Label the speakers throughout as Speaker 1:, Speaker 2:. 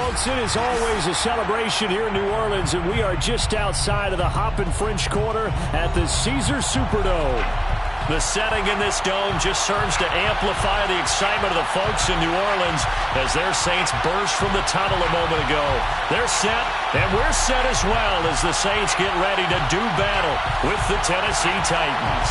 Speaker 1: folks, it is always a celebration here in New Orleans, and we are just outside of the Hoppin' French Quarter at the Caesars Superdome. The setting in this dome just serves to amplify the excitement of the folks in New Orleans as their Saints burst from the tunnel a moment ago. They're set, and we're set as well as the Saints get ready to do battle with the Tennessee Titans.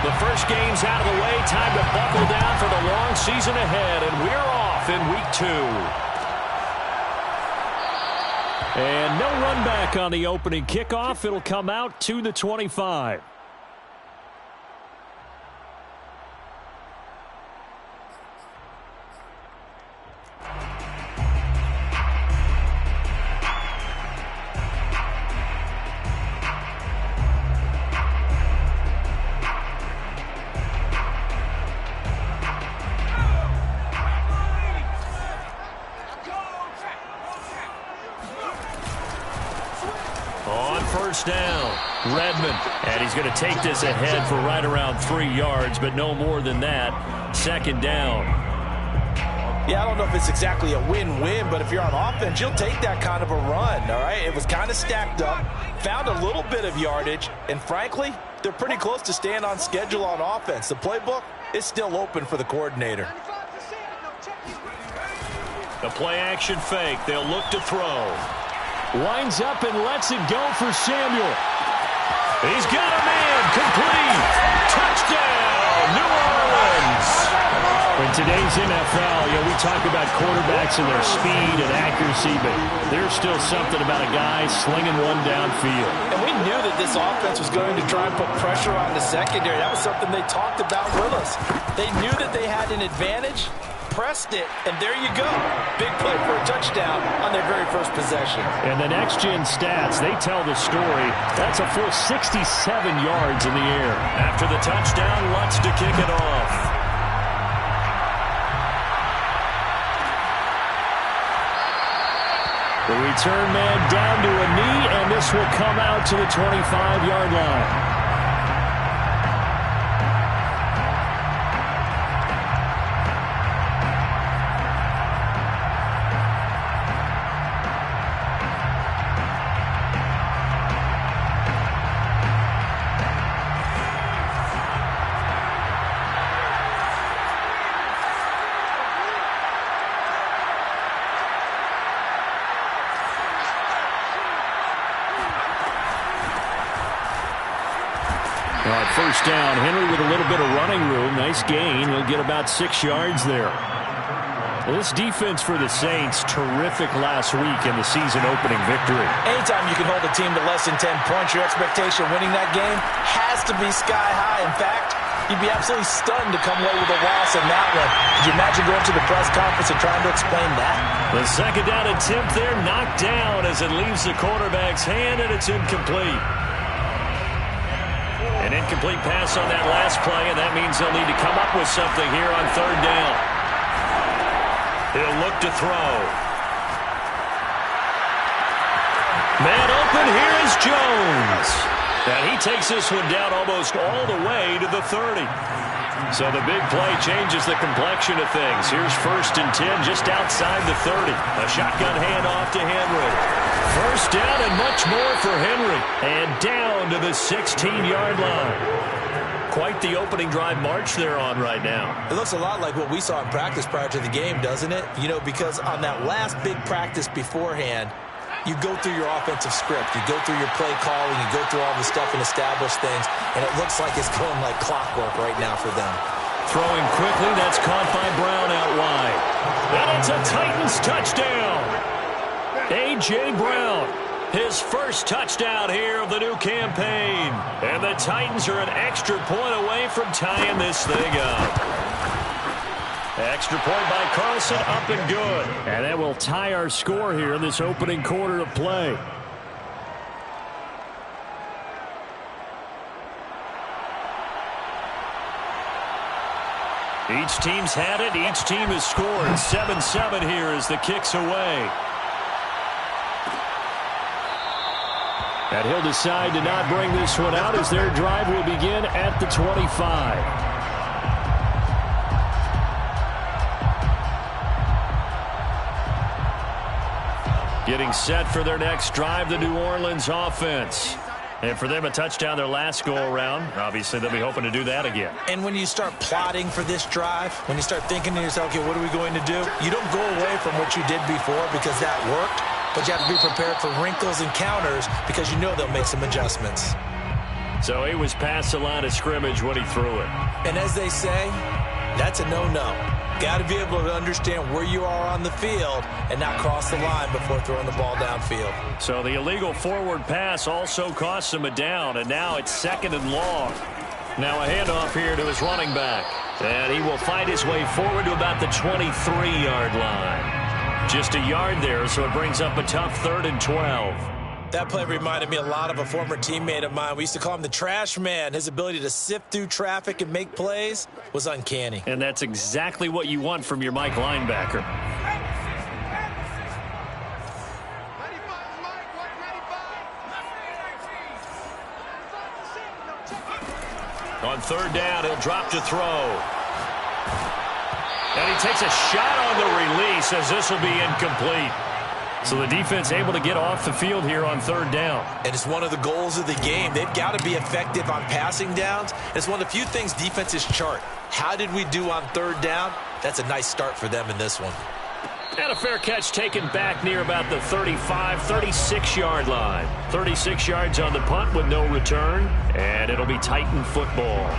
Speaker 1: The first game's out of the way. Time to buckle down for the long season ahead, and we're off in week 2. And no run back on the opening kickoff. It'll come out to the 25. First down, Redmond, and he's going to take this ahead for right around 3 yards, but no more than that. Second down.
Speaker 2: Yeah, I don't know if it's exactly a win-win, but if you're on offense, you'll take that kind of a run, all right? It was kind of stacked up, found a little bit of yardage, and frankly, they're pretty close to staying on schedule on offense. The playbook is still open for the coordinator.
Speaker 1: The play-action fake. They'll look to throw. Winds up and lets it go for Samuel. He's got a man. Complete. Touchdown, New Orleans. In today's NFL, we talk about quarterbacks and their speed and accuracy, but there's still something about a guy slinging one downfield.
Speaker 2: And we knew that this offense was going to try and put pressure on the secondary. That was something they talked about with us. They knew that they had an advantage, pressed it, and there you go. Big play for a touchdown on their very first possession.
Speaker 1: And the next-gen stats, they tell the story. That's a full 67 yards in the air. After the touchdown, Lutz to kick it off. The return man down to a knee, and this will come out to the 25-yard line. First down, Henry with a little bit of running room. Nice gain. He'll get about 6 yards there. Well, this defense for the Saints, terrific last week in the season-opening victory.
Speaker 2: Anytime you can hold a team to less than 10 points, your expectation of winning that game has to be sky high. In fact, you'd be absolutely stunned to come away with a loss in that one. Could you imagine going to the press conference and trying to explain that?
Speaker 1: The second down attempt there knocked down as it leaves the quarterback's hand, and it's incomplete. An incomplete pass on that last play, and that means they'll need to come up with something here on third down. He'll look to throw. Man open, here is Jones. And he takes this one down almost all the way to the 30. So the big play changes the complexion of things. Here's 1st and 10 just outside the 30. A shotgun handoff to Henry. First down and much more for Henry. And down to the 16-yard line. Quite the opening drive march they're on right now.
Speaker 2: It looks a lot like what we saw in practice prior to the game, doesn't it? Because on that last big practice beforehand, you go through your offensive script. You go through your play calling. You go through all the stuff and establish things. And it looks like it's going like clockwork right now for them.
Speaker 1: Throwing quickly. That's caught by Brown out wide. And it's a Titans touchdown. A.J. Brown, his first touchdown here of the new campaign. And the Titans are an extra point away from tying this thing up. Extra point by Carlson, up and good. And that will tie our score here in this opening quarter of play. Each team's had it. Each team has scored. 7-7 here as the kick's away. And he'll decide to not bring this one out as their drive will begin at the 25. Getting set for their next drive, the New Orleans offense. And for them, a touchdown their last go-around. Obviously, they'll be hoping to do that again.
Speaker 2: And when you start plotting for this drive, when you start thinking to yourself, okay, what are we going to do? You don't go away from what you did before because that worked, but you have to be prepared for wrinkles and counters because you know they'll make some adjustments.
Speaker 1: So he was past the line of scrimmage when he threw it.
Speaker 2: And as they say, that's a no-no. Got to be able to understand where you are on the field and not cross the line before throwing the ball downfield.
Speaker 1: So the illegal forward pass also cost him a down, and now it's 2nd and long. Now a handoff here to his running back. And he will fight his way forward to about the 23-yard line. Just a yard there, so it brings up a tough 3rd and 12.
Speaker 2: That play reminded me a lot of a former teammate of mine. We used to call him the trash man. His ability to sift through traffic and make plays was uncanny.
Speaker 1: And that's exactly what you want from your Mike linebacker. On 3rd down, he'll drop to throw. And he takes a shot on the release as this will be incomplete. So the defense able to get off the field here on 3rd down.
Speaker 2: And it's one of the goals of the game. They've got to be effective on passing downs. It's one of the few things defenses chart. How did we do on 3rd down? That's a nice start for them in this one.
Speaker 1: And a fair catch taken back near about the 35, 36-yard line. 36 yards on the punt with no return. And it'll be Titan football.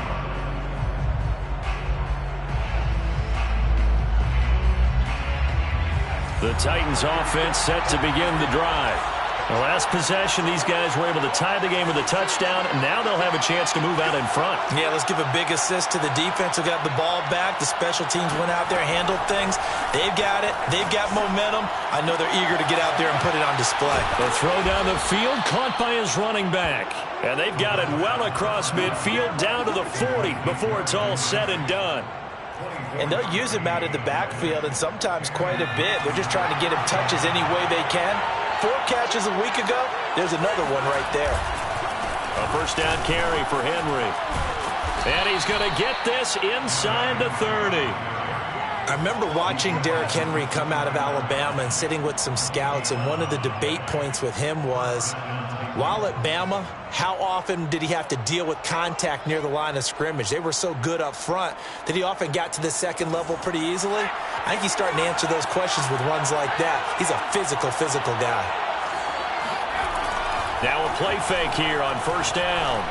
Speaker 1: The Titans offense set to begin the drive. The last possession, these guys were able to tie the game with a touchdown, and now they'll have a chance to move out in front.
Speaker 2: Yeah, let's give a big assist to the defense who got the ball back. The special teams went out there, handled things. They've got it. They've got momentum. I know they're eager to get out there and put it on display.
Speaker 1: The throw down the field, caught by his running back. And they've got it well across midfield, down to the 40 before it's all said and done.
Speaker 2: And they'll use him out in the backfield, and sometimes quite a bit. They're just trying to get him touches any way they can. 4 catches a week ago. There's another one right there.
Speaker 1: A 1st down carry for Henry. And he's going to get this inside the 30.
Speaker 2: I remember watching Derrick Henry come out of Alabama and sitting with some scouts, and one of the debate points with him was, while at Bama, how often did he have to deal with contact near the line of scrimmage? They were so good up front that he often got to the 2nd level pretty easily. I think he's starting to answer those questions with runs like that. He's a physical guy.
Speaker 1: Now a play fake here on 1st down.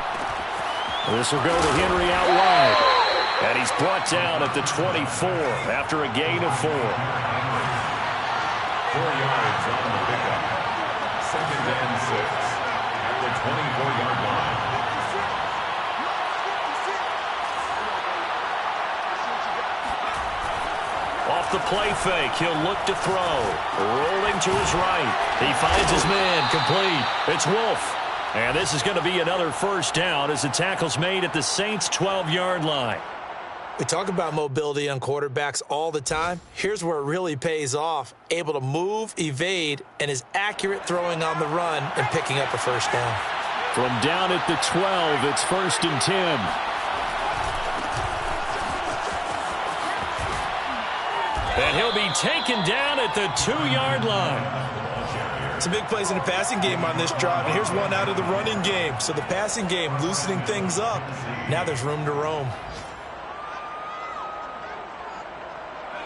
Speaker 1: This will go to Henry out wide. And he's brought down at the 24 after a gain of 4.
Speaker 3: 4 yards on the pickup. 2nd and 6. At the 24-yard line.
Speaker 1: Off the play fake, he'll look to throw. Rolling to his right. He finds his man, complete. It's Wolf. And this is going to be another 1st down as the tackle's made at the Saints' 12-yard line.
Speaker 2: We talk about mobility on quarterbacks all the time. Here's where it really pays off. Able to move, evade, and is accurate throwing on the run and picking up a 1st down.
Speaker 1: From down at the 12, it's 1st and 10. And he'll be taken down at the 2-yard line.
Speaker 2: Some big plays in the passing game on this drive, and here's one out of the running game. So the passing game loosening things up. Now there's room to roam.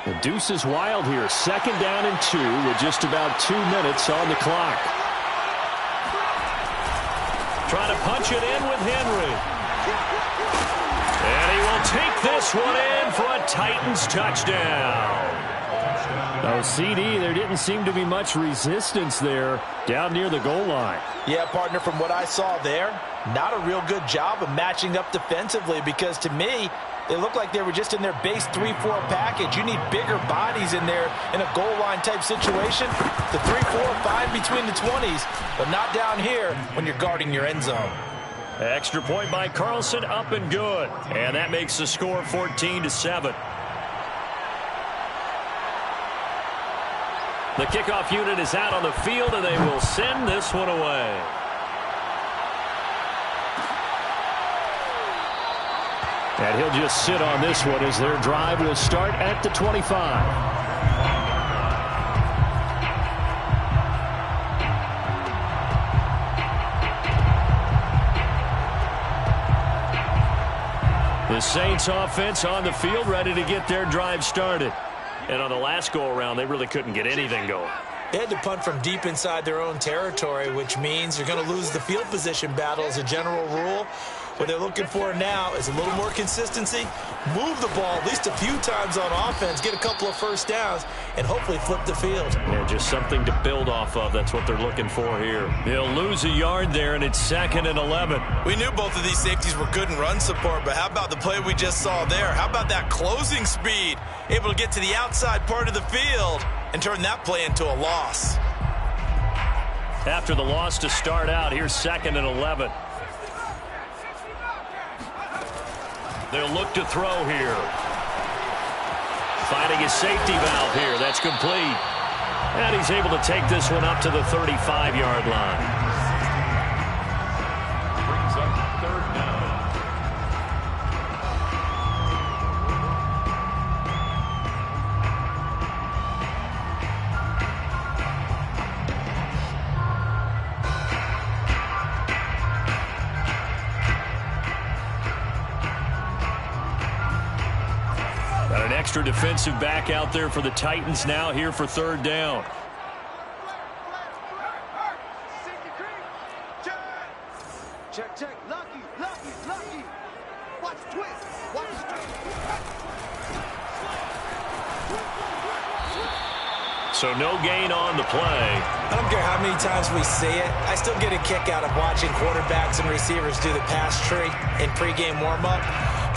Speaker 1: The deuce is wild here. 2nd down and 2 with just about 2 minutes on the clock. Trying to punch it in with Henry. And he will take this one in for a Titans touchdown. Oh, CD, there didn't seem to be much resistance there down near the goal line.
Speaker 2: Yeah, partner, from what I saw there, not a real good job of matching up defensively because to me, they looked like they were just in their base 3-4 package. You need bigger bodies in there in a goal line type situation. The 3-4, fine between the 20s, but not down here when you're guarding your end zone.
Speaker 1: Extra point by Carlson, up and good. And that makes the score 14-7. The kickoff unit is out on the field, and they will send this one away. And he'll just sit on this one as their drive will start at the 25. The Saints offense on the field ready to get their drive started. And on the last go-around, they really couldn't get anything going.
Speaker 2: They had to punt from deep inside their own territory, which means you're going to lose the field position battle as a general rule. What they're looking for now is a little more consistency, move the ball at least a few times on offense, get a couple of first downs, and hopefully flip the field.
Speaker 1: Yeah, just something to build off of. That's what they're looking for here. They'll lose a yard there, and it's 2nd and 11.
Speaker 4: We knew both of these safeties were good in run support, but how about the play we just saw there? How about that closing speed? Able to get to the outside part of the field and turn that play into a loss.
Speaker 1: After the loss to start out, here's 2nd and 11. They'll look to throw here. Finding his safety valve here. That's complete. And he's able to take this one up to the 35-yard line.
Speaker 3: Brings up 3rd down.
Speaker 1: Got an extra defensive back out there for the Titans now here for 3rd down.
Speaker 5: Check. Lucky. Watch twist.
Speaker 1: So no gain on the play.
Speaker 2: I don't care how many times we see it. I still get a kick out of watching quarterbacks and receivers do the pass tree in pregame warm-up.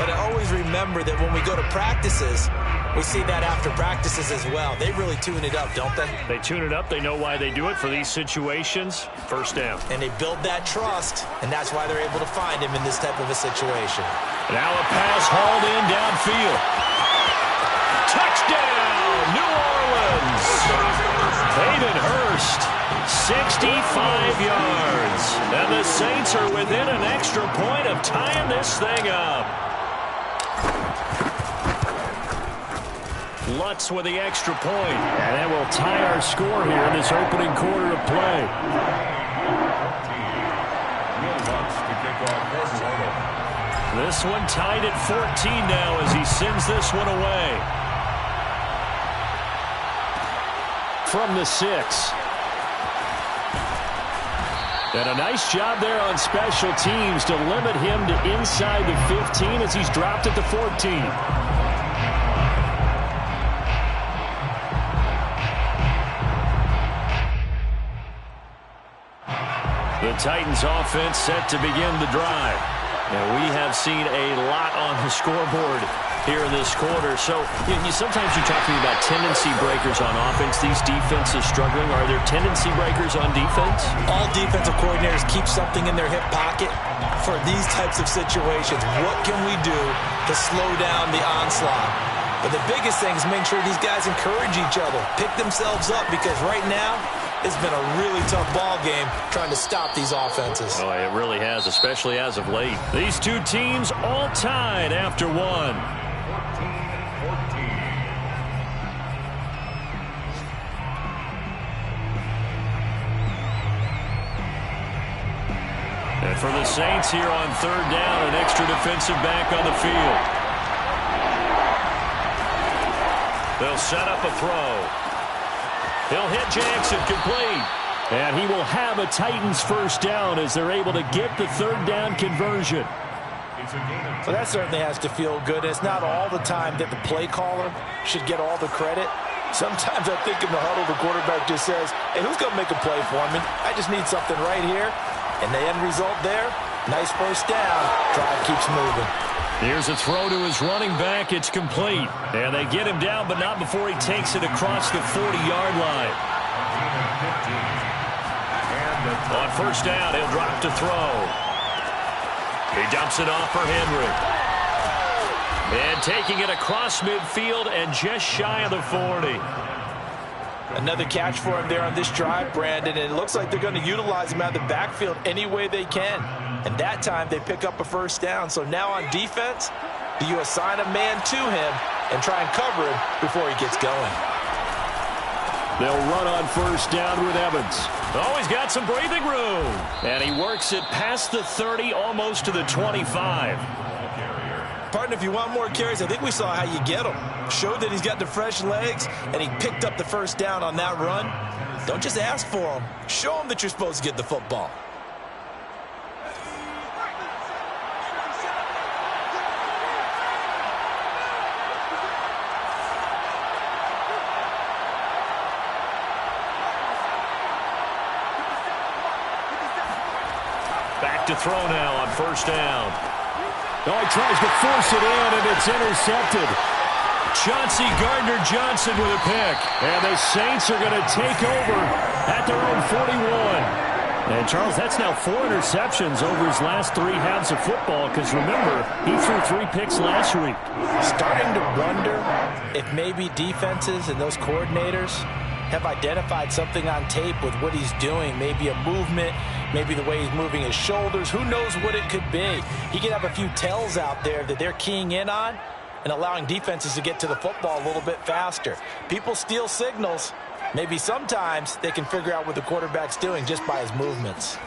Speaker 2: But I always remember that when we go to practices, we see that after practices as well. They really tune it up, don't they?
Speaker 1: They tune it up. They know why they do it for these situations. 1st down.
Speaker 2: And they build that trust, and that's why they're able to find him in this type of a situation.
Speaker 1: Now a pass hauled in downfield. Touchdown, New Orleans. Hayden Hurst, 65 yards. And the Saints are within an extra point of tying this thing up. Lutz with the extra point. And that will tie our score here in this opening quarter of play. This one tied at 14 now as he sends this one away. From the 6. And a nice job there on special teams to limit him to inside the 15 as he's dropped at the 14. The Titans offense set to begin the drive. And we have seen a lot on the scoreboard here in this quarter. So sometimes you're talking about tendency breakers on offense. These defenses struggling. Are there tendency breakers on defense?
Speaker 2: All defensive coordinators keep something in their hip pocket for these types of situations. What can we do to slow down the onslaught? But the biggest thing is make sure these guys encourage each other, pick themselves up, because right now it's been a really tough ball game trying to stop these offenses.
Speaker 1: Oh, it really has, especially as of late. These two teams all tied after one.
Speaker 3: 14-14.
Speaker 1: And for the Saints here on 3rd down, an extra defensive back on the field. They'll set up a throw. He'll hit Jackson, complete. And he will have a Titans 1st down as they're able to get the 3rd down conversion.
Speaker 2: So that certainly has to feel good. It's not all the time that the play caller should get all the credit. Sometimes I think in the huddle, the quarterback just says, hey, who's going to make a play for me? I just need something right here. And the end result there, nice 1st down. Drive keeps moving.
Speaker 1: Here's a throw to his running back. It's complete. And they get him down, but not before he takes it across the 40-yard line. On 1st down, he'll drop to throw. He dumps it off for Henry. And taking it across midfield and just shy of the 40.
Speaker 2: Another catch for him there on this drive, Brandon, and it looks like they're going to utilize him out of the backfield any way they can. And that time they pick up a 1st down. So now on defense, Do you assign a man to him and try and cover him before he gets going?
Speaker 1: They'll run on first down with Evans. Oh, he's got some breathing room. And he works it past the 30, almost to the 25.
Speaker 2: Partner, if you want more carries, I think we saw how you get them. Showed that he's got the fresh legs, and he picked up the first down on that run. Don't just ask for them. Show them that you're supposed to get the football.
Speaker 1: Back to throw now on first down. Oh, he tries to force it in, and it's intercepted. Chauncey Gardner-Johnson with a pick. And the Saints are going to take over at their own 41. And, Charles, that's now 4 interceptions over his last 3 halves of football, because, remember, he threw 3 picks last week.
Speaker 2: Starting to wonder if maybe defenses and those coordinators have identified something on tape with what he's doing. Maybe a movement, maybe the way he's moving his shoulders. Who knows what it could be? He could have a few tells out there that they're keying in on and allowing defenses to get to the football a little bit faster. People steal signals. Maybe sometimes they can figure out what the quarterback's doing just by his movements.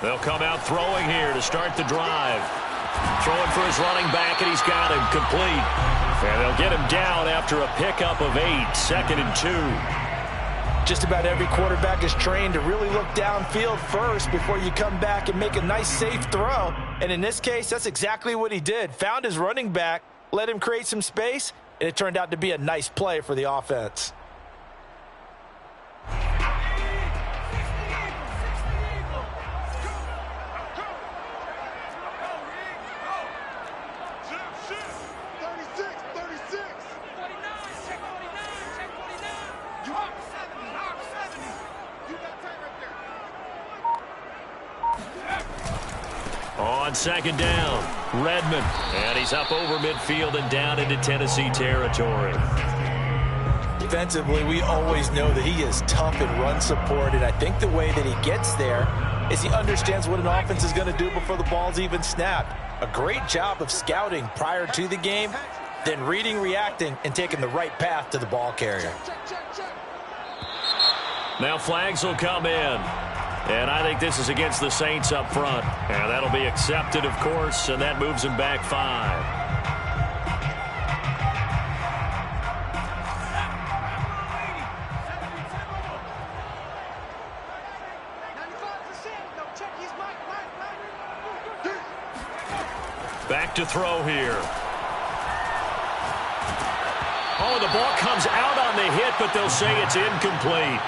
Speaker 1: They'll come out throwing here to start the drive. Throwing for his running back, and he's got him complete. And they'll get him down after a pickup of 8, 2nd and 2.
Speaker 2: Just about every quarterback is trained to really look downfield first before you come back and make a nice, safe throw. And in this case, that's exactly what he did. Found his running back, let him create some space, and it turned out to be a nice play for the offense.
Speaker 1: On second down, Redmond. And he's up over midfield and down into Tennessee territory.
Speaker 2: Defensively, we always know that he is tough in run support, and I think the way that he gets there is he understands what an offense is going to do before the ball's even snapped. A great job of scouting prior to the game, then reading, reacting, and taking the right path to the ball carrier.
Speaker 1: Now flags will come in. And I think this is against the Saints up front. And that'll be accepted, of course, and that moves him back 5. Back to throw here. Oh, the ball comes out on the hit, but they'll say it's incomplete.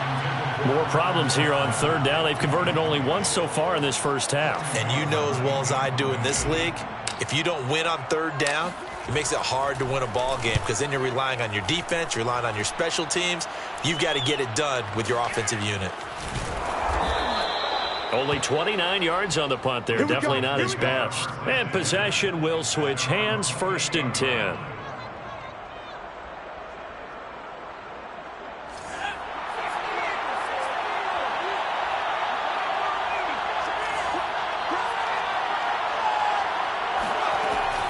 Speaker 1: More problems here on third down. They've converted only once so far in this first half.
Speaker 2: And you know as well as I do in this league, if you don't win on third down, it makes it hard to win a ball game because then you're relying on your defense, you're relying on your special teams. You've got to get it done with your offensive unit.
Speaker 1: Only 29 yards on the punt there. Definitely not his best. And possession will switch hands, 1st and 10.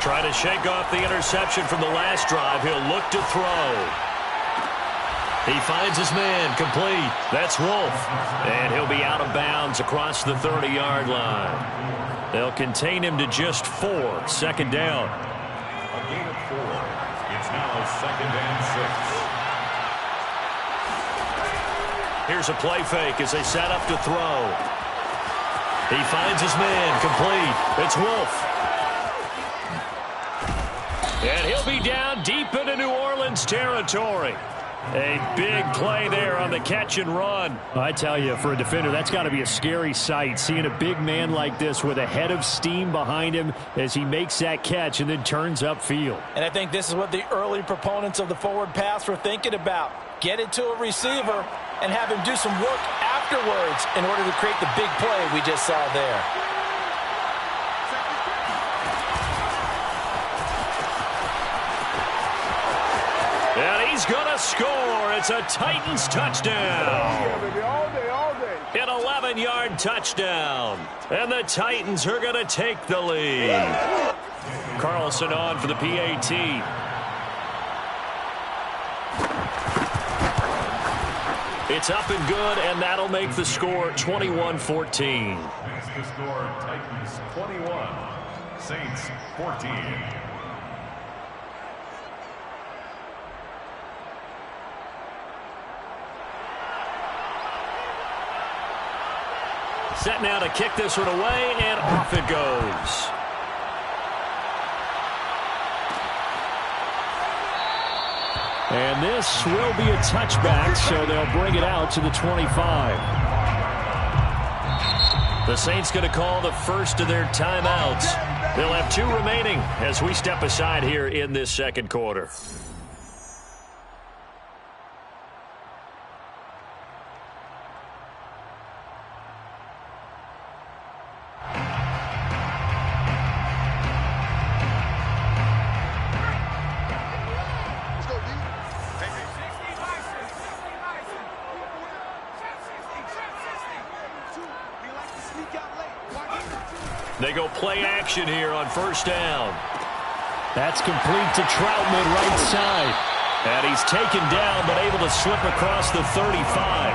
Speaker 1: Try to shake off the interception from the last drive. He'll look to throw. He finds his man complete. That's Wolf. And he'll be out of bounds across the 30-yard line. They'll contain him to just 4. 2nd down.
Speaker 3: A gain of 4. It's now 2nd and 6.
Speaker 1: Here's a play fake as they set up to throw. He finds his man complete. It's Wolf. And he'll be down deep into New Orleans territory. A big play there on the catch and run. I tell you, for a defender, that's got to be a scary sight, seeing a big man like this with a head of steam behind him as he makes that catch and then turns upfield.
Speaker 2: And I think this is what the early proponents of the forward pass were thinking about. Get it to a receiver and have him do some work afterwards in order to create the big play we just saw there.
Speaker 1: And he's going to score. It's a Titans touchdown. An 11-yard touchdown. And the Titans are going to take the lead. Carlson on for the PAT. It's up and good, and that'll make the score 21-14.
Speaker 3: Makes the score Titans 21, Saints 14.
Speaker 1: Set now to kick this one away, and off it goes. And this will be a touchback, so they'll bring it out to the 25. The Saints going to call the first of their timeouts. They'll have 2 remaining as we step aside here in this second quarter. They go play action here on first down. That's complete to Troutman right side. And he's taken down but able to slip across the 35.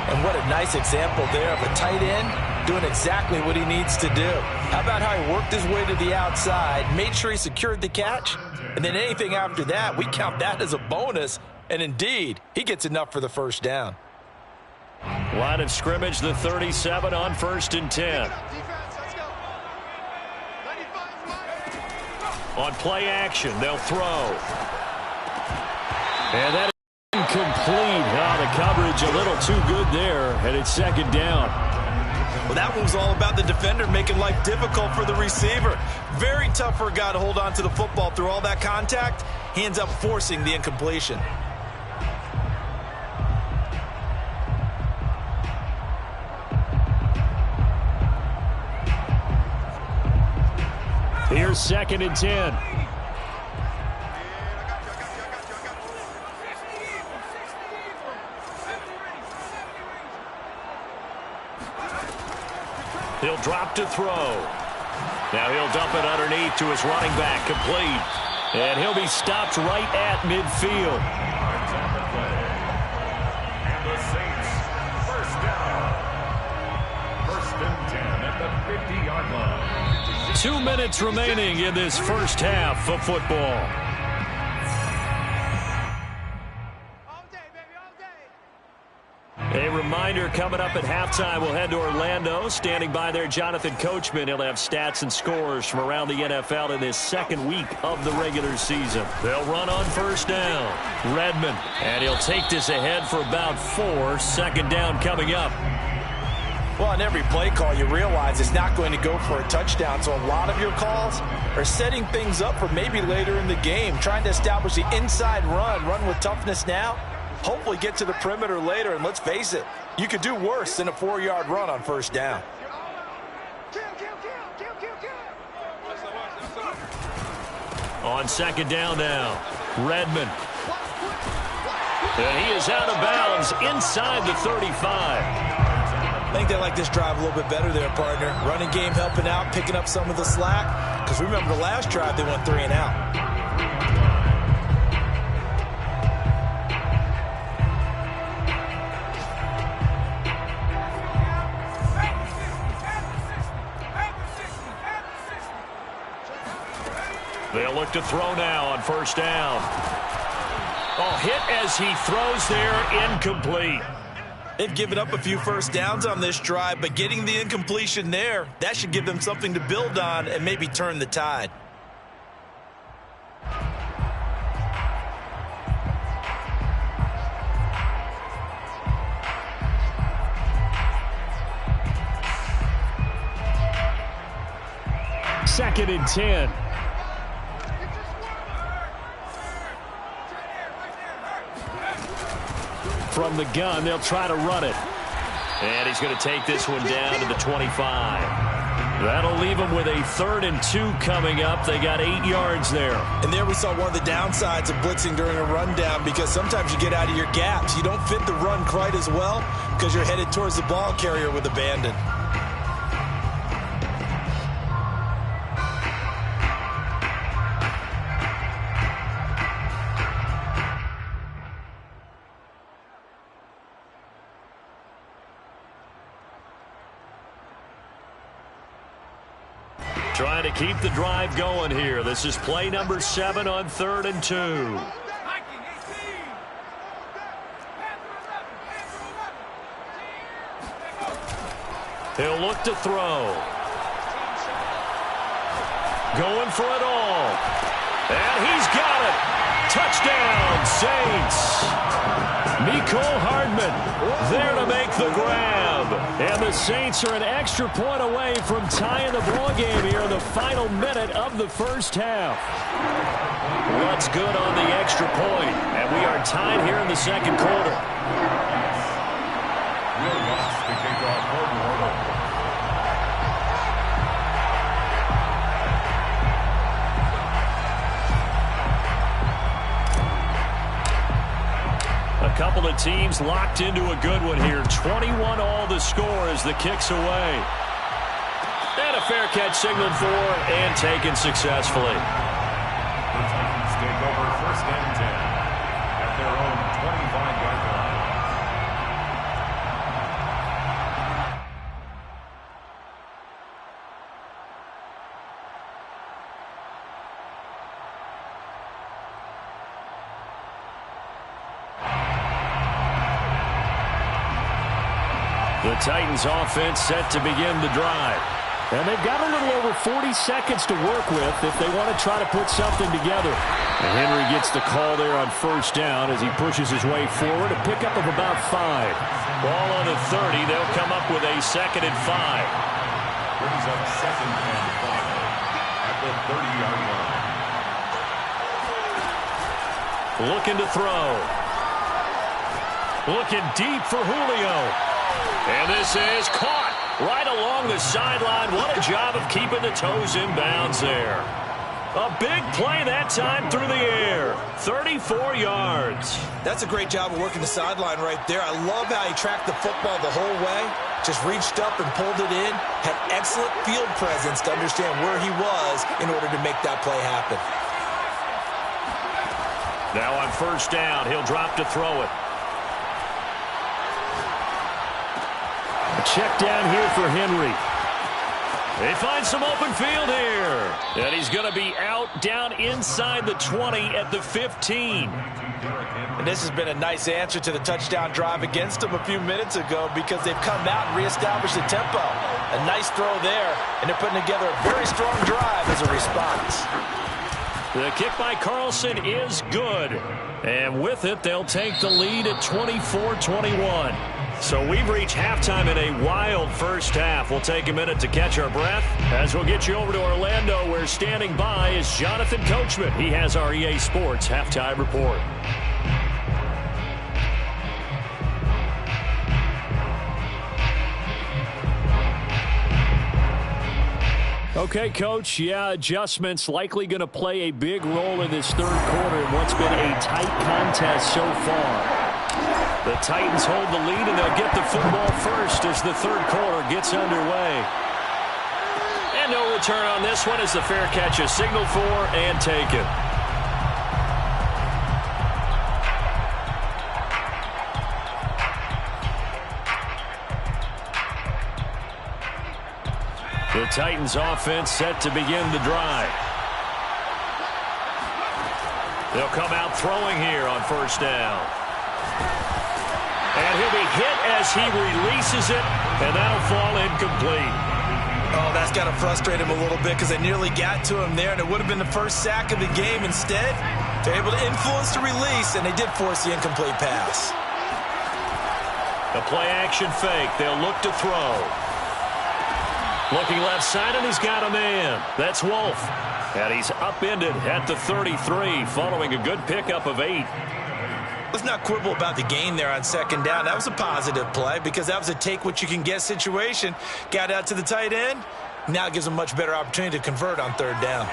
Speaker 2: And what a nice example there of a tight end doing exactly what he needs to do. How about how he worked his way to the outside, made sure he secured the catch, and then anything after that, we count that as a bonus. And indeed, he gets enough for the first down.
Speaker 1: Line of scrimmage, the 37 on 1st and 10. On play action, they'll throw. And that is incomplete. The coverage a little too good there, and it's second down.
Speaker 4: Well, that was all about the defender making life difficult for the receiver. Very tough for a guy to hold on to the football through all that contact. He ends up forcing the incompletion.
Speaker 1: Here's 2nd and 10. He'll drop to throw. Now he'll dump it underneath to his running back, complete. And he'll be stopped right at midfield.
Speaker 3: And the Saints, first down. 1st and 10 at the 50-yard line.
Speaker 1: 2 minutes remaining in this first half of football. A reminder, coming up at halftime, we'll head to Orlando. Standing by there, Jonathan Coachman. He'll have stats and scores from around the NFL in this second week of the regular season. They'll run on first down. Redmond, and he'll take this ahead for about 4. Second down coming up.
Speaker 2: Well, on every play call, you realize it's not going to go for a touchdown. So a lot of your calls are setting things up for maybe later in the game, trying to establish the inside run with toughness now, hopefully get to the perimeter later. And let's face it, you could do worse than a 4-yard run on first down.
Speaker 1: On second down now, Redmond. And he is out of bounds inside the 35.
Speaker 2: I think they like this drive a little bit better there, partner. Running game helping out, picking up some of the slack. Because remember the last drive, they went 3 and out.
Speaker 1: They'll look to throw now on first down. Oh, hit as he throws there, incomplete.
Speaker 4: They've given up a few first downs on this drive, but getting the incompletion there, that should give them something to build on and maybe turn the tide.
Speaker 1: Second and 10. From the gun, they'll try to run it. And he's going to take this one down to the 25. That'll leave them with a 3rd and 2 coming up. They got 8 yards there.
Speaker 4: And there we saw one of the downsides of blitzing during a rundown, because sometimes you get out of your gaps. You don't fit the run quite as well because you're headed towards the ball carrier with abandon.
Speaker 1: Trying to keep the drive going here. This is play number 7 on 3rd and 2. He'll look to throw. Going for it all. And he's got it. Touchdown, Saints. Mecole Hardman there to make the grab. And the Saints are an extra point away from tying the ball game here in the final minute of the first half. What's good on the extra point? And we are tied here in the second quarter. A couple of teams locked into a good one here. 21 all the score as the kick's away. And a fair catch signaled for and taken successfully.
Speaker 3: The Titans take over 1st and 10 at their own 25-yard line.
Speaker 1: The Titans offense set to begin the drive. And they've got a little over 40 seconds to work with if they want to try to put something together. And Henry gets the call there on 1st down as he pushes his way forward. A pickup of about 5. Ball on the 30. They'll come up with a 2nd and 5.
Speaker 3: Brings up 2nd and 5 at the 30-yard line.
Speaker 1: Looking to throw. Looking deep for Julio. And this is caught right along the sideline. What a job of keeping the toes in bounds there. A big play that time through the air. 34 yards.
Speaker 2: That's a great job of working the sideline right there. I love how he tracked the football the whole way. Just reached up and pulled it in. Had excellent field presence to understand where he was in order to make that play happen.
Speaker 1: Now on 1st down, he'll drop to throw it. Check down here for Henry. They find some open field here. And he's going to be out down inside the 20 at the 15.
Speaker 2: And this has been a nice answer to the touchdown drive against them a few minutes ago because they've come out and reestablished the tempo. A nice throw there, and they're putting together a very strong drive as a response.
Speaker 1: The kick by Carlson is good. And with it, they'll take the lead at 24-21. So we've reached halftime in a wild first half. We'll take a minute to catch our breath as we'll get you over to Orlando, where standing by is Jonathan Coachman. He has our EA Sports halftime report. Okay, Coach, adjustments likely going to play a big role in this third quarter in what's been a tight contest so far. The Titans hold the lead, and they'll get the football first as the third quarter gets underway. And no return on this one as the fair catch is signaled for and taken. The Titans offense set to begin the drive. They'll come out throwing here on 1st down. And he'll be hit as he releases it, and that'll fall incomplete.
Speaker 2: Oh, that's got to frustrate him a little bit because they nearly got to him there, and it would have been the first sack of the game. Instead, they're able to influence the release, and they did force the incomplete pass.
Speaker 1: A play-action fake. They'll look to throw. Looking left side, and he's got a man. That's Wolf. And he's upended at the 33 following a good pickup of 8.
Speaker 2: Let's not quibble about the gain there on 2nd down. That was a positive play because that was a take-what-you-can-get situation. Got out to the tight end. Now it gives them a much better opportunity to convert on 3rd down.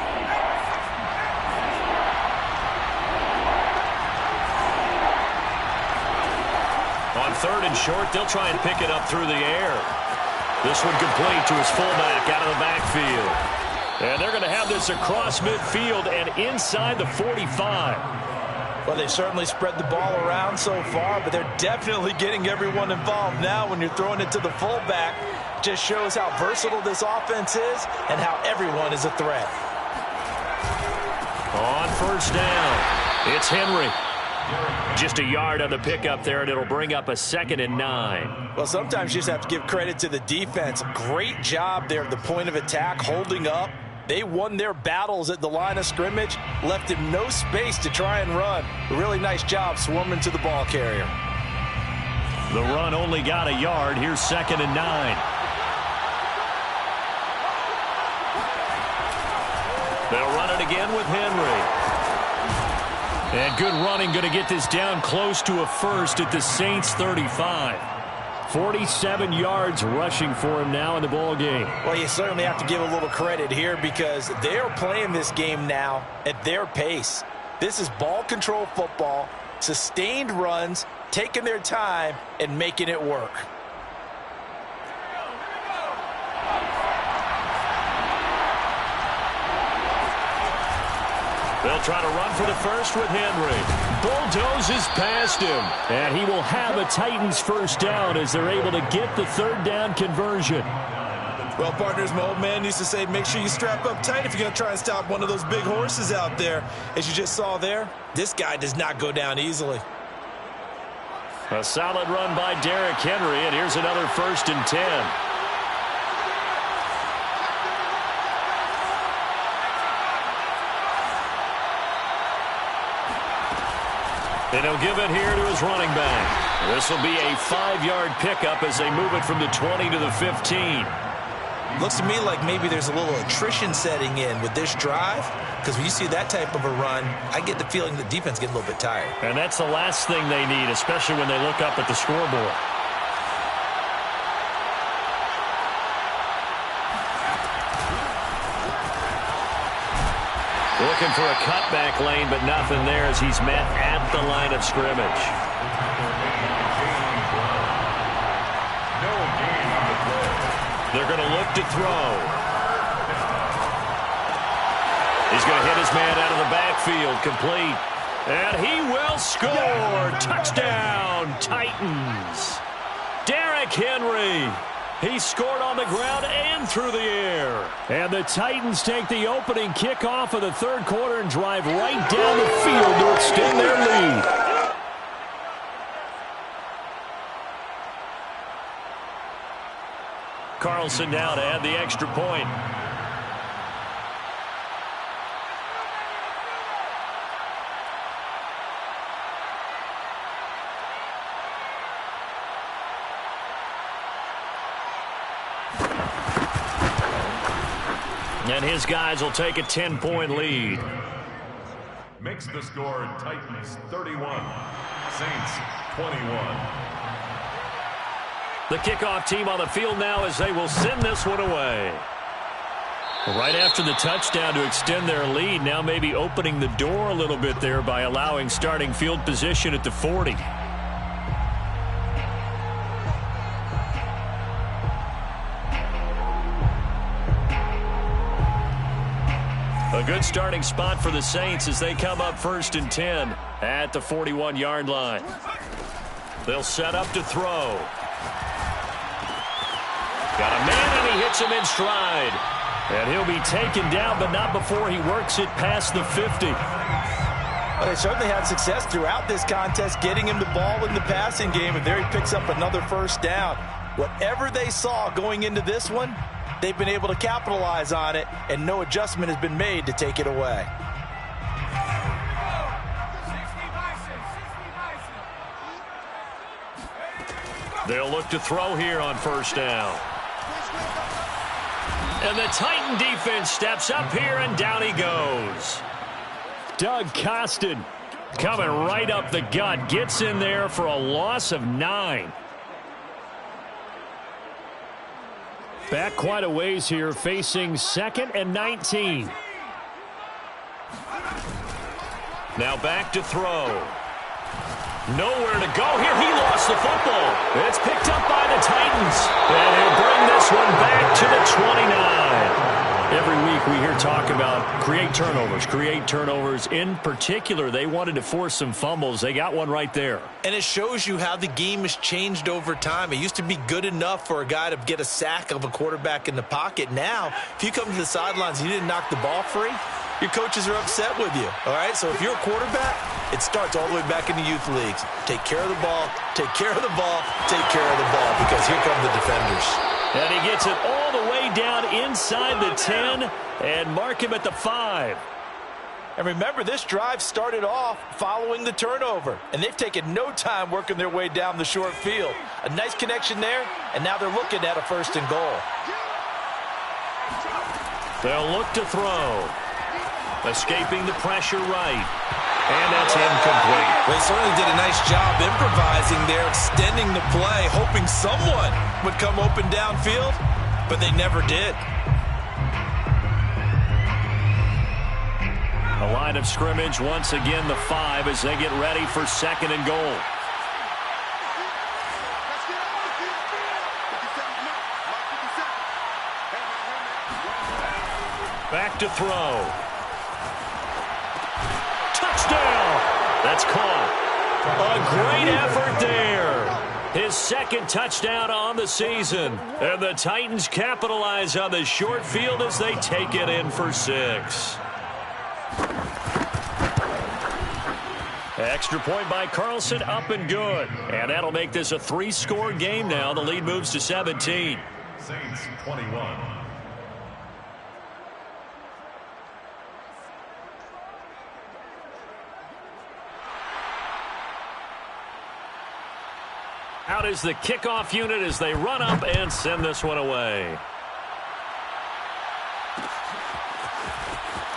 Speaker 1: On 3rd and short, they'll try and pick it up through the air. This one complete to his fullback out of the backfield. And they're going to have this across midfield and inside the 45.
Speaker 2: Well, they've certainly spread the ball around so far, but they're definitely getting everyone involved now when you're throwing it to the fullback. Just shows how versatile this offense is and how everyone is a threat.
Speaker 1: On first down, it's Henry. Just a yard on the pickup there, and it'll bring up a 2nd and 9.
Speaker 2: Well, sometimes you just have to give credit to the defense. Great job there at the point of attack, holding up. They won their battles at the line of scrimmage, left him no space to try and run. A really nice job swarming to the ball carrier.
Speaker 1: The run only got a yard. Here's 2nd and 9. They'll run it again with Henry. And good running, going to get this down close to a first at the Saints 35. 47 yards rushing for him now in the ball game.
Speaker 2: Well, you certainly have to give a little credit here because they are playing this game now at their pace. This is ball control football, sustained runs, taking their time and making it work.
Speaker 1: They'll try to run for the first with Henry. Bulldozes past him. And he will have a Titans first down as they're able to get the 3rd down conversion.
Speaker 4: Well, partners, my old man used to say, make sure you strap up tight if you're going to try and stop one of those big horses out there. As you just saw there, this guy does not go down easily.
Speaker 1: A solid run by Derrick Henry, and here's another 1st and 10. And he'll give it here to his running back. This will be a 5-yard pickup as they move it from the 20 to the 15.
Speaker 4: Looks to me like maybe there's a little attrition setting in with this drive, because when you see that type of a run, I get the feeling the defense gets a little bit tired.
Speaker 1: And that's the last thing they need, especially when they look up at the scoreboard. Looking for a cutback lane, but nothing there as he's met at the line of scrimmage. They're going to look to throw. He's going to hit his man out of the backfield, complete. And he will score. Touchdown, Titans. Derrick Henry. He scored on the ground and through the air. And the Titans take the opening kickoff of the 3rd quarter and drive right down the field to extend their lead. Carlson now to add the extra point. And his guys will take a 10-point lead.
Speaker 3: Makes the score Titans 31, Saints 21.
Speaker 1: The kickoff team on the field now as they will send this one away. Right after the touchdown to extend their lead, now maybe opening the door a little bit there by allowing starting field position at the 40. A good starting spot for the Saints as they come up 1st and 10 at the 41-yard line. They'll set up to throw. Got a man and he hits him in stride. And he'll be taken down, but not before he works it past the 50.
Speaker 2: Well, they certainly had success throughout this contest, getting him the ball in the passing game, and there he picks up another 1st down. Whatever they saw going into this one, they've been able to capitalize on it, and no adjustment has been made to take it away.
Speaker 1: They'll look to throw here on 1st down. And the Titan defense steps up here, and down he goes. Doug Costin coming right up the gut, gets in there for a loss of 9. Back quite a ways here, facing 2nd and 19. Now back to throw. Nowhere to go here. He lost the football. It's picked up by the Titans. And he'll bring this one back to the 29. Every week we hear talk about create turnovers. In particular, they wanted to force some fumbles. They got one right there.
Speaker 4: And it shows you how the game has changed over time. It used to be good enough for a guy to get a sack of a quarterback in the pocket. Now, if you come to the sidelines and you didn't knock the ball free, your coaches are upset with you, all right? So if you're a quarterback, it starts all the way back in the youth leagues. Take care of the ball, take care of the ball, take care of the ball, because here come the defenders.
Speaker 1: And he gets it all the way down inside the 10 and mark him at the 5.
Speaker 2: And remember, this drive started off following the turnover, and they've taken no time working their way down the short field. A nice connection there, and now they're looking at a 1st and goal.
Speaker 1: They'll look to throw. Escaping the pressure right. And that's incomplete.
Speaker 4: They certainly did a nice job improvising there, extending the play, hoping someone would come open downfield, but they never did.
Speaker 1: A line of scrimmage, once again the 5 as they get ready for 2nd and goal. Back to throw. Touchdown! That's caught. A great effort there. His 2nd touchdown on the season. And the Titans capitalize on the short field as they take it in for 6. Extra point by Carlson, up and good. And that'll make this a 3-score game now. The lead moves to 17.
Speaker 3: Saints 21.
Speaker 1: Out is the kickoff unit as they run up and send this one away.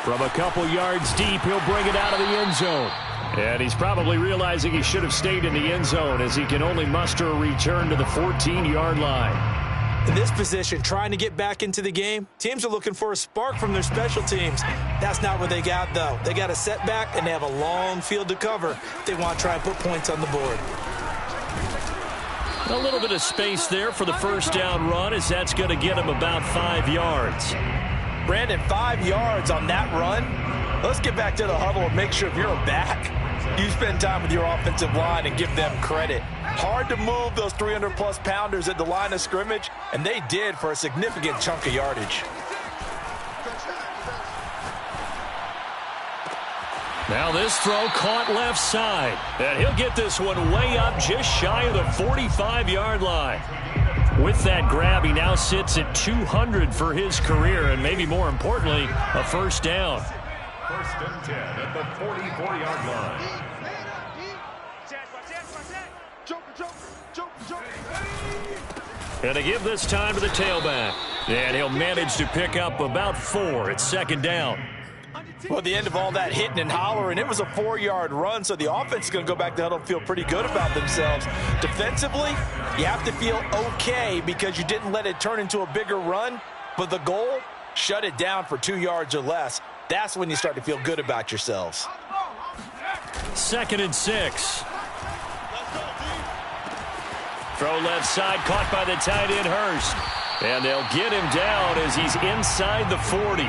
Speaker 1: From a couple yards deep, he'll bring it out of the end zone. And he's probably realizing he should have stayed in the end zone as he can only muster a return to the 14-yard line.
Speaker 2: In this position, trying to get back into the game, teams are looking for a spark from their special teams. That's not what they got, though. They got a setback, and they have a long field to cover if they want to try and put points on the board.
Speaker 1: A little bit of space there for the 1st down run as that's going to get him about 5 yards.
Speaker 2: Brandon, 5 yards on that run. Let's get back to the huddle and make sure if you're a back, you spend time with your offensive line and give them credit. Hard to move those 300-plus pounders at the line of scrimmage, and they did for a significant chunk of yardage.
Speaker 1: Now this throw caught left side. And he'll get this one way up just shy of the 45-yard line. With that grab, he now sits at 200 for his career, and maybe more importantly, a 1st down.
Speaker 3: 1st and 10 at the 44-yard line.
Speaker 1: And to give this time to the tailback. And he'll manage to pick up about 4 at 2nd down.
Speaker 2: Well, at the end of all that hitting and hollering, it was a 4-yard run, so the offense is going to go back to the huddle and feel pretty good about themselves. Defensively, you have to feel okay because you didn't let it turn into a bigger run, but the goal, shut it down for 2 yards or less. That's when you start to feel good about yourselves.
Speaker 1: 2nd and 6. Throw left side, caught by the tight end Hurst. And they'll get him down as he's inside the 40.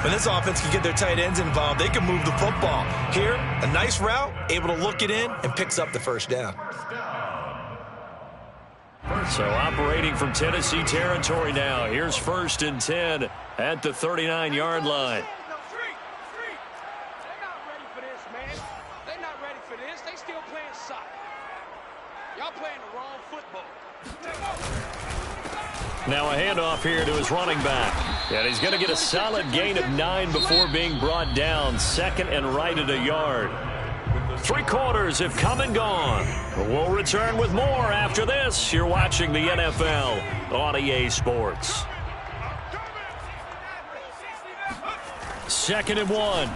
Speaker 4: When this offense can get their tight ends involved, they can move the football. Here, a nice route, able to look it in, and picks up the 1st down.
Speaker 1: So operating from Tennessee territory now. Here's 1st and 10 at the 39-yard line.
Speaker 6: They're not ready for this, man. They're not ready for this. They still playing soccer. Y'all playing the wrong football.
Speaker 1: Now a handoff here to his running back. And he's going to get a solid gain of 9 before being brought down. 2nd and right at a yard. 3 quarters have come and gone. We'll return with more after this. You're watching the NFL on EA Sports. 2nd and 1.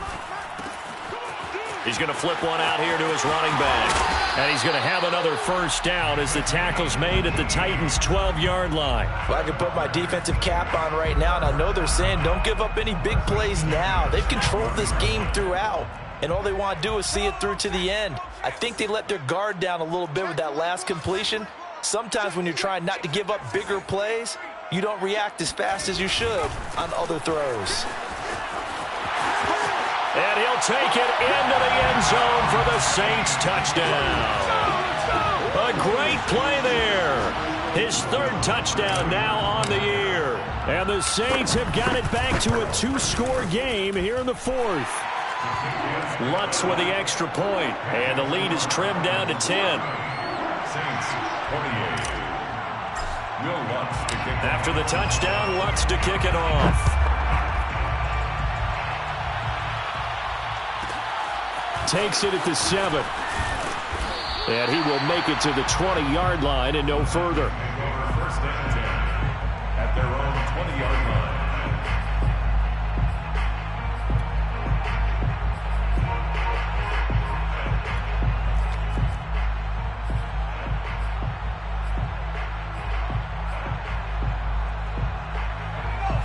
Speaker 1: He's going to flip one out here to his running back. And he's going to have another 1st down as the tackle's made at the Titans' 12-yard line.
Speaker 2: Well, I can put my defensive cap on right now, and I know they're saying don't give up any big plays now. They've controlled this game throughout, and all they want to do is see it through to the end. I think they let their guard down a little bit with that last completion. Sometimes when you're trying not to give up bigger plays, you don't react as fast as you should on other throws.
Speaker 1: And he'll take it into the end zone for the Saints touchdown. A great play there. His third touchdown now on the year. And the Saints have got it back to a 2-score game here in the fourth. Lutz with the extra point, and the lead is trimmed down to 10.
Speaker 3: Saints 28. Will Lutz to kick it.
Speaker 1: After the touchdown, Lutz to kick it off. Takes it at the 7. And he will make it to the 20-yard line and no further.
Speaker 3: First and 10 at their own 20-yard line.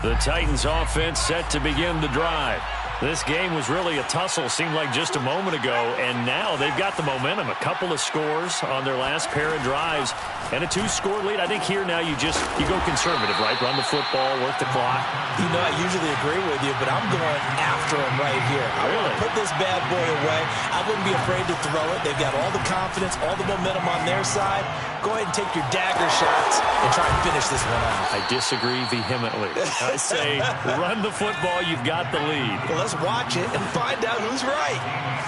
Speaker 1: The Titans offense set to begin the drive. This game was really a tussle, seemed like just a moment ago, and now they've got the momentum. A couple of scores on their last pair of drives, and a 2-score lead. I think here now you go conservative, right? Run the football, work the clock.
Speaker 2: You know, I usually agree with you, but I'm going after him right here. I want to put this bad boy away. I wouldn't be afraid to throw it. They've got all the confidence, all the momentum on their side. Go ahead and take your dagger shots and try and finish this one out.
Speaker 1: I disagree vehemently. I say run the football. You've got the lead.
Speaker 2: Well, let's watch it and find out who's right.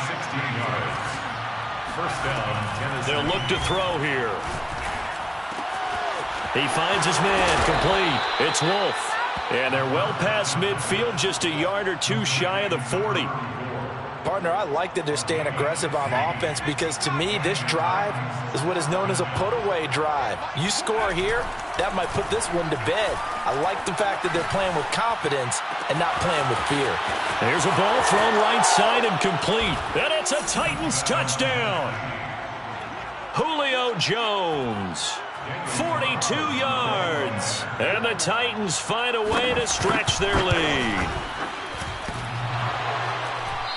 Speaker 3: 16 yards. First down, Tennessee.
Speaker 1: They'll look to throw here. He finds his man, complete. It's Wolf. And they're well past midfield, just a yard or two shy of the 40.
Speaker 2: Partner, I like that they're staying aggressive on offense because, to me, this drive is what is known as a put-away drive. You score here, that might put this one to bed. I like the fact that they're playing with confidence and not playing with fear.
Speaker 1: There's a ball thrown right side and complete. And it's a Titans touchdown. Julio Jones, 42 yards. And the Titans find a way to stretch their lead.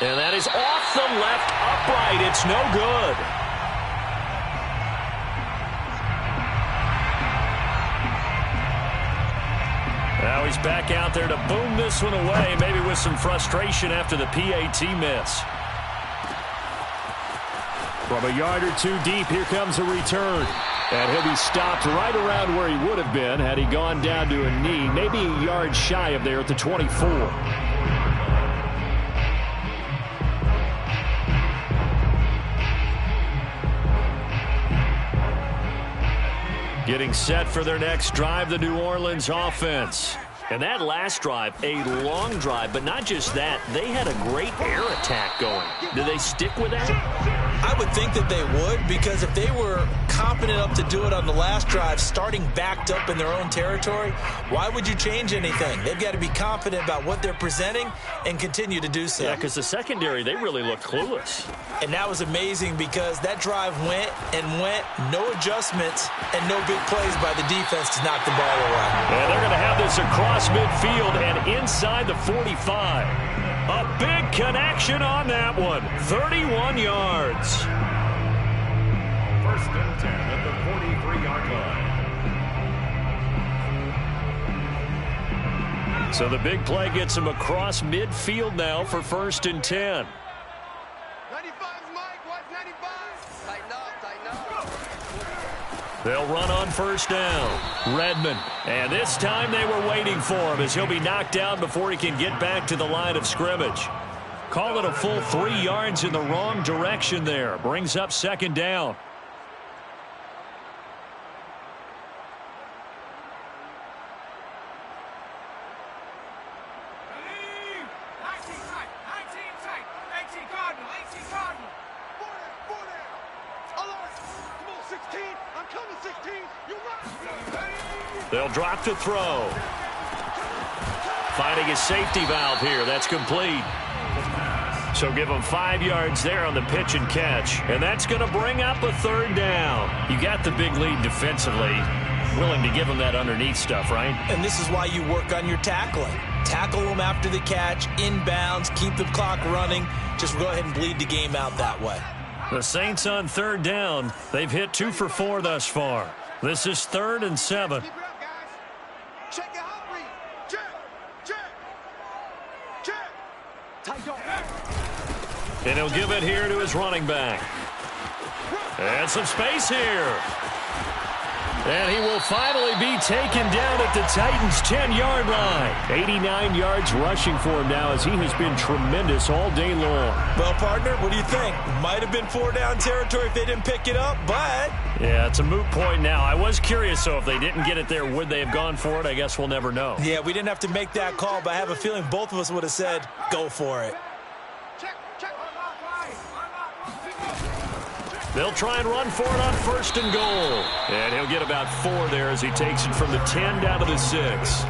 Speaker 1: And that is off the left upright. It's no good. Now he's back out there to boom this one away, maybe with some frustration after the PAT miss. From a yard or two deep, here comes a return. And he'll be stopped right around where he would have been had he gone down to a knee, maybe a yard shy of there at the 24. Getting set for their next drive, the New Orleans offense. And that last drive, a long drive, but not just that. They had a great air attack going. Do they stick with that?
Speaker 2: I would think that they would, because if they were competent enough to do it on the last drive, starting backed up in their own territory, why would you change anything? They've got to be confident about what they're presenting and continue to do so.
Speaker 1: Yeah, because the secondary, they really looked clueless.
Speaker 2: And that was amazing because that drive went and went, no adjustments, and no big plays by the defense to knock the ball away.
Speaker 1: And they're going to have this across midfield and inside the 45. A big connection on that one. 31 yards.
Speaker 3: First and 10 at the 43-yard line.
Speaker 1: So the big play gets him across midfield now for first and 10.
Speaker 6: 95, Mike. Watch 95. Tighten up, tighten up.
Speaker 1: They'll run on first down. Redmond. And this time they were waiting for him as he'll be knocked down before he can get back to the line of scrimmage. Call it a full 3 yards in the wrong direction there. Brings up second down. They'll drop to throw. Finding his safety valve here. That's complete. So give him 5 yards there on the pitch and catch. And that's going to bring up a third down. You got the big lead defensively. Willing to give him that underneath stuff, right?
Speaker 2: And this is why you work on your tackling. Tackle them after the catch, inbounds, keep the clock running. Just go ahead and bleed the game out that way.
Speaker 1: The Saints on third down. They've hit 2 for 4 thus far. This is 3rd and 7.
Speaker 5: Check it out, read. Check. Tight dog.
Speaker 1: And he'll give it here to his running back. And some space here. And he will finally be taken down at the Titans' 10-yard line. 89 yards rushing for him now as he has been tremendous all day long.
Speaker 4: Well, partner, what do you think? Might have been 4-down territory if they didn't pick it up, but...
Speaker 1: Yeah, it's a moot point now. I was curious, so if they didn't get it there, would they have gone for it? I guess we'll never know.
Speaker 4: Yeah, we didn't have to make that call, but I have a feeling both of us would have said, go for it.
Speaker 1: They'll try and run for it on 1st and goal. And he'll get about 4 there as he takes it from the 10 down to the 6.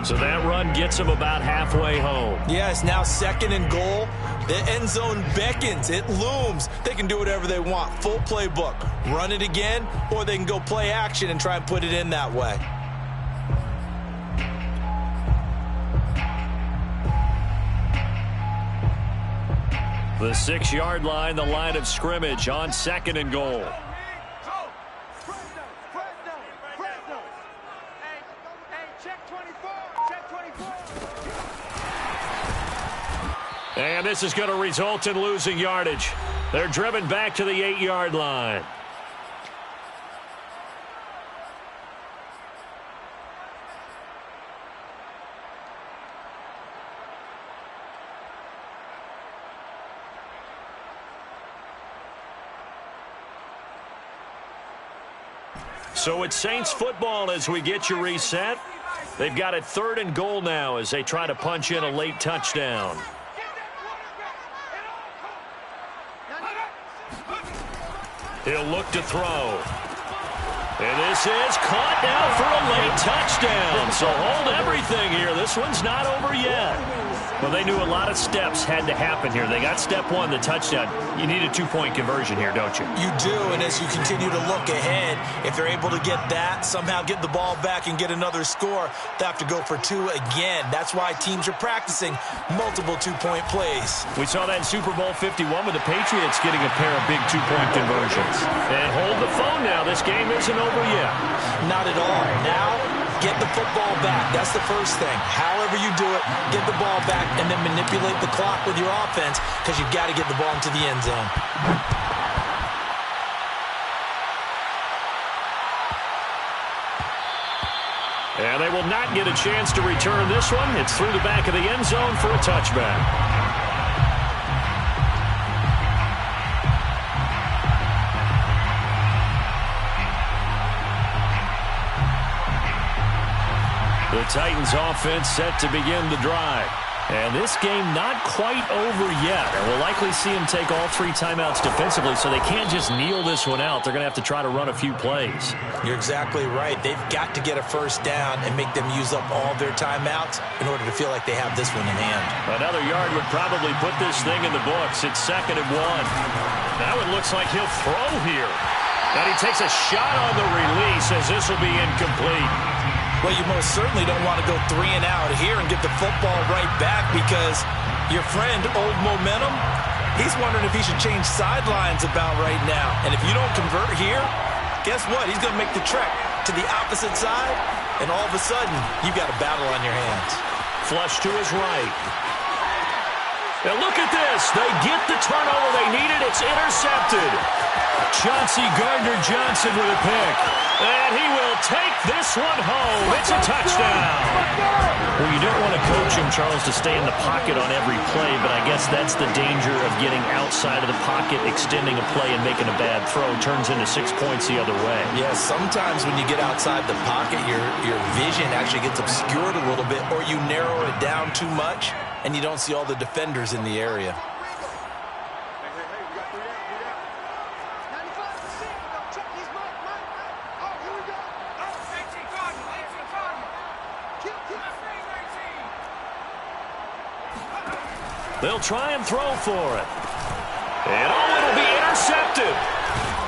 Speaker 1: So that run gets him about halfway home.
Speaker 4: Yeah, it's now 2nd and goal. The end zone beckons. It looms. They can do whatever they want. Full playbook. Run it again, or they can go play action and try and put it in that way.
Speaker 1: The 6-yard line, the line of scrimmage on 2nd and goal.
Speaker 6: Hey, check 24. Check 24.
Speaker 1: And this is going to result in losing yardage. They're driven back to the 8-yard line. So it's Saints football as we get you reset. They've got it 3rd and goal now as they try to punch in a late touchdown. He'll look to throw. And this is caught now for a late touchdown. So hold everything here. This one's not over yet. Well, they knew a lot of steps had to happen here. They got step 1, the touchdown. You need a 2-point conversion here, don't you?
Speaker 4: You do, and as you continue to look ahead, if they're able to get that, somehow get the ball back and get another score, they have to go for 2 again. That's why teams are practicing multiple 2-point plays.
Speaker 1: We saw that in Super Bowl 51 with the Patriots getting a pair of big 2-point conversions. And hold the phone now. This game isn't over yet.
Speaker 4: Not at all. Now, get the football back. That's the first thing. However you do it, get the ball back and then manipulate the clock with your offense because you've got to get the ball into the end zone.
Speaker 1: And they will not get a chance to return this one. It's through the back of the end zone for a touchback. The Titans offense set to begin the drive. And this game not quite over yet. And we'll likely see them take all 3 timeouts defensively, so they can't just kneel this one out. They're going to have to try to run a few plays.
Speaker 4: You're exactly right. They've got to get a first down and make them use up all their timeouts in order to feel like they have this one in hand.
Speaker 1: Another yard would probably put this thing in the books. It's 2nd and 1. That one looks like he'll throw here. And he takes a shot on the release as this will be incomplete.
Speaker 4: Well, you most certainly don't want to go 3 and out here and get the football right back because your friend, Old Momentum, he's wondering if he should change sidelines about right now. And if you don't convert here, guess what? He's going to make the trek to the opposite side, and all of a sudden, you've got a battle on your hands.
Speaker 1: Flush to his right. Now look at this. They get the turnover they needed. It's intercepted. Chauncey Gardner-Johnson with a pick. And he will take this one home. It's a touchdown. Well, you don't want to coach him, Charles, to stay in the pocket on every play, but I guess that's the danger of getting outside of the pocket, extending a play, and making a bad throw. Turns into 6 points the other way.
Speaker 4: Yeah, sometimes when you get outside the pocket, your vision actually gets obscured a little bit, or you narrow it down too much, and you don't see all the defenders in the area.
Speaker 1: They'll try and throw for it. And, oh, it'll be intercepted.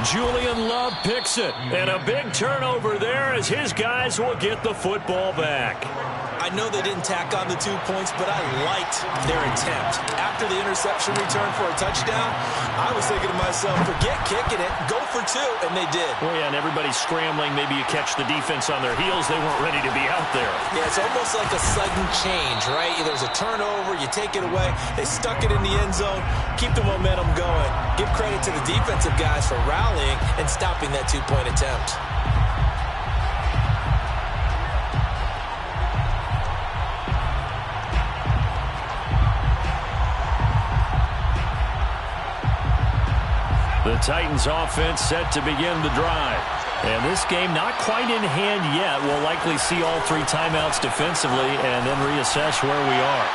Speaker 1: Julian Love picks it. And a big turnover there as his guys will get the football back.
Speaker 4: I know they didn't tack on the 2 points, but I liked their attempt. After the interception return for a touchdown, I was thinking to myself, forget kicking it, go for 2, and they did.
Speaker 1: Well, yeah, and everybody's scrambling. Maybe you catch the defense on their heels. They weren't ready to be out there.
Speaker 4: Yeah, it's almost like a sudden change, right? There's a turnover, you take it away. They stuck it in the end zone. Keep the momentum going. Give credit to the defensive guys for rallying and stopping that 2-point attempt.
Speaker 1: The Titans offense set to begin the drive. And this game not quite in hand yet. We'll likely see all 3 timeouts defensively and then reassess where we are.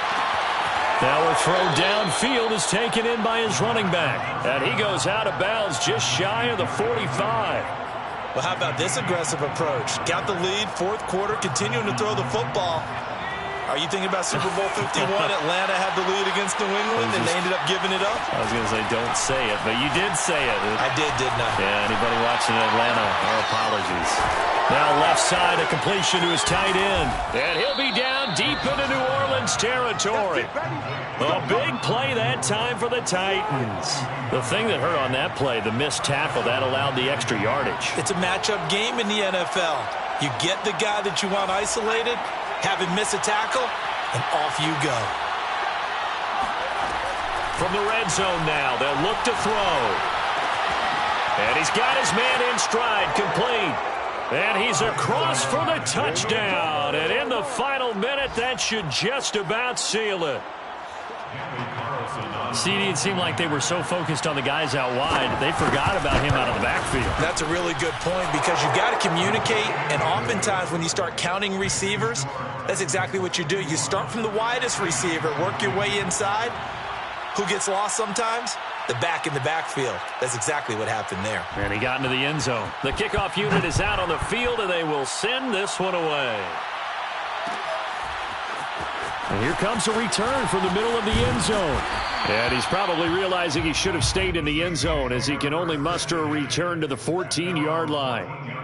Speaker 1: Now a throw downfield is taken in by his running back. And he goes out of bounds just shy of the 45.
Speaker 4: Well, how about this aggressive approach? Got the lead, 4th quarter, continuing to throw the football. Are you thinking about Super Bowl 51? Atlanta had the lead against New England, and they ended up giving it up?
Speaker 1: I was going to say, don't say it, but you did say it.
Speaker 4: I did, didn't I?
Speaker 1: Yeah, anybody watching Atlanta, our apologies. Now left side, a completion to his tight end. And he'll be down deep into New Orleans territory. A big play that time for the Titans. The thing that hurt on that play, the missed tackle, that allowed the extra yardage.
Speaker 4: It's a matchup game in the NFL. You get the guy that you want isolated, have him miss a tackle, and off you go.
Speaker 1: From the red zone now, they'll look to throw. And he's got his man in stride, complete. And he's across for the touchdown. And in the final minute, that should just about seal it. CD, it seemed like they were so focused on the guys out wide, they forgot about him out of the backfield.
Speaker 4: That's a really good point because you've got to communicate, and oftentimes when you start counting receivers, that's exactly what you do. You start from the widest receiver, work your way inside. Who gets lost sometimes? The back in the backfield. That's exactly what happened there.
Speaker 1: And he got into the end zone. The kickoff unit is out on the field, and they will send this one away. And here comes a return from the middle of the end zone. And he's probably realizing he should have stayed in the end zone as he can only muster a return to the 14-yard line.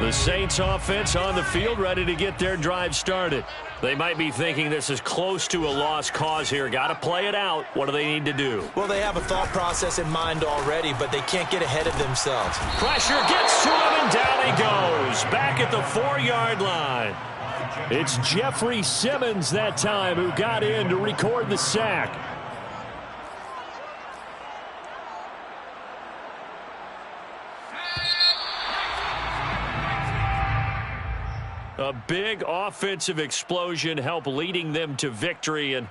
Speaker 1: The Saints offense on the field ready to get their drive started. They might be thinking this is close to a lost cause here. Got to play it out. What do they need to do?
Speaker 4: Well, they have a thought process in mind already, but they can't get ahead of themselves.
Speaker 1: Pressure gets to him, and down he goes. Back at the 4-yard line. It's Jeffrey Simmons that time who got in to record the sack. A big offensive explosion helped leading them to victory. And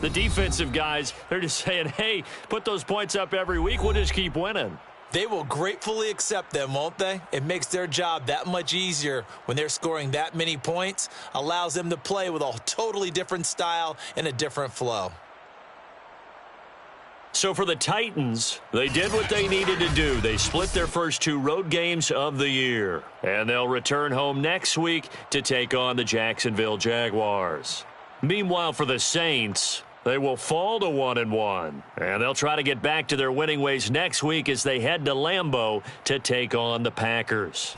Speaker 1: the defensive guys, they're just saying, hey, put those points up every week. We'll just keep winning.
Speaker 4: They will gratefully accept them, won't they? It makes their job that much easier when they're scoring that many points. Allows them to play with a totally different style and a different flow.
Speaker 1: So for the Titans, they did what they needed to do. They split their first 2 road games of the year. And they'll return home next week to take on the Jacksonville Jaguars. Meanwhile, for the Saints, they will fall to 1-1. And they'll try to get back to their winning ways next week as they head to Lambeau to take on the Packers.